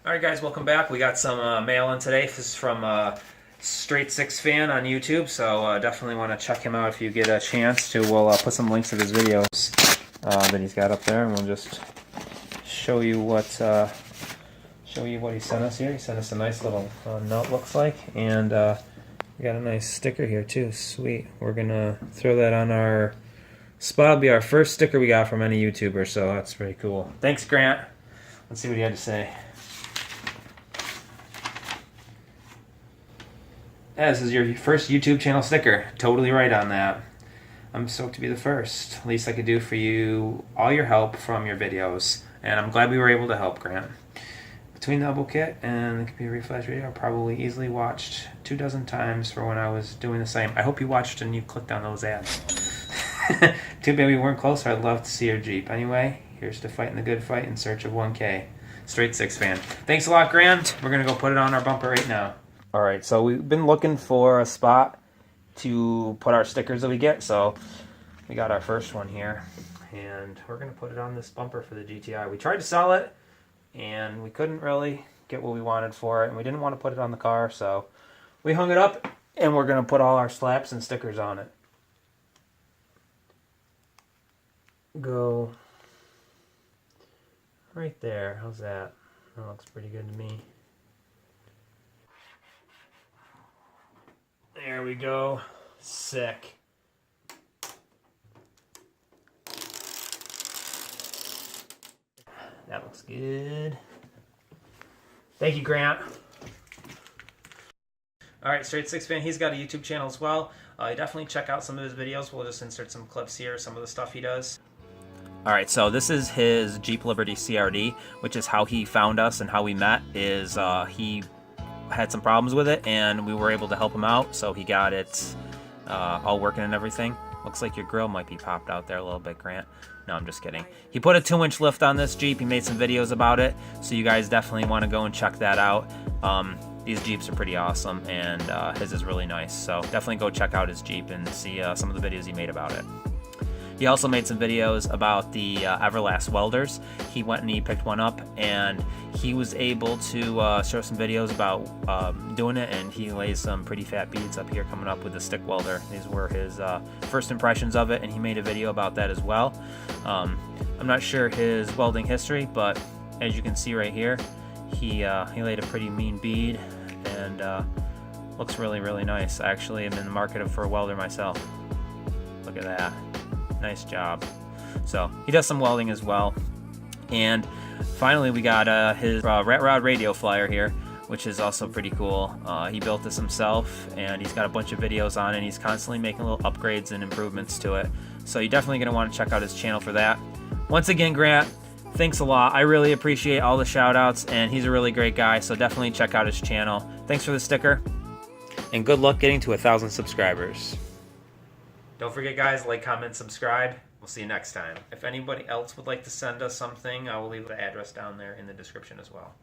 Alright guys, welcome back. We got some mail in today. This is from STR8SIXFAN on YouTube, so definitely want to check him out if you get a chance to. We'll put some links to his videos that he's got up there, and we'll just show you what he sent us here. He sent us a nice little note, looks like, and we got a nice sticker here too. Sweet. We're gonna throw that on our spot. It'll be our first sticker we got from any YouTuber, so that's pretty cool. Thanks, Grant. Let's see what he had to say. Yeah, this is your first YouTube channel sticker. Totally right on that. I'm stoked to be the first. Least I could do for you, all your help from your videos. And I'm glad we were able to help, Grant. Between the elbow kit and the computer refresh video, I probably easily watched 24 times for when I was doing the same. I hope you watched and you clicked on those ads. Too bad we weren't closer. I'd love to see your Jeep. Anyway, here's to fighting the good fight in search of 1K. STR8SIXFAN. Thanks a lot, Grant. We're going to go put it on our bumper right now. Alright, so we've been looking for a spot to put our stickers that we get, so we got our first one here, and we're going to put it on this bumper for the GTI. We tried to sell it, and we couldn't really get what we wanted for it, and we didn't want to put it on the car, so we hung it up, and we're going to put all our slaps and stickers on it. Go right there. How's that? That looks pretty good to me. There we go. Sick. That looks good. Thank you, Grant. Alright, STR8SIXFAN, he's got a YouTube channel as well. Definitely check out some of his videos. We'll just insert some clips here, some of the stuff he does. Alright, so this is his Jeep Liberty CRD, which is how he found us and how we met. Is he had some problems with it, and we were able to help him out, so he got it all working and everything. Looks like your grill might be popped out there a little bit, Grant. No, I'm just kidding. He put a 2-inch lift on this Jeep. He made some videos about it, so you guys definitely want to go and check that out. These Jeeps are pretty awesome, and his is really nice, so definitely go check out his Jeep and see some of the videos he made about it. He also made some videos about the Everlast welders. He went and he picked one up, and he was able to show some videos about doing it, and he lays some pretty fat beads up here coming up with the stick welder. These were his first impressions of it, and he made a video about that as well. I'm not sure his welding history, but as you can see right here, he laid a pretty mean bead, and looks really, really nice. Actually, I'm in the market for a welder myself. Look at that. Nice job. So he does some welding as well. And finally, we got his Rat Rod radio flyer here, which is also pretty cool. He built this himself, and he's got a bunch of videos on it, and he's constantly making little upgrades and improvements to it. So you're definitely going to want to check out his channel for that. Once again, Grant, thanks a lot. I really appreciate all the shout outs, and he's a really great guy, so definitely check out his channel. Thanks for the sticker, and good luck getting to 1,000 subscribers. Don't forget, guys, like, comment, subscribe. We'll see you next time. If anybody else would like to send us something, I will leave the address down there in the description as well.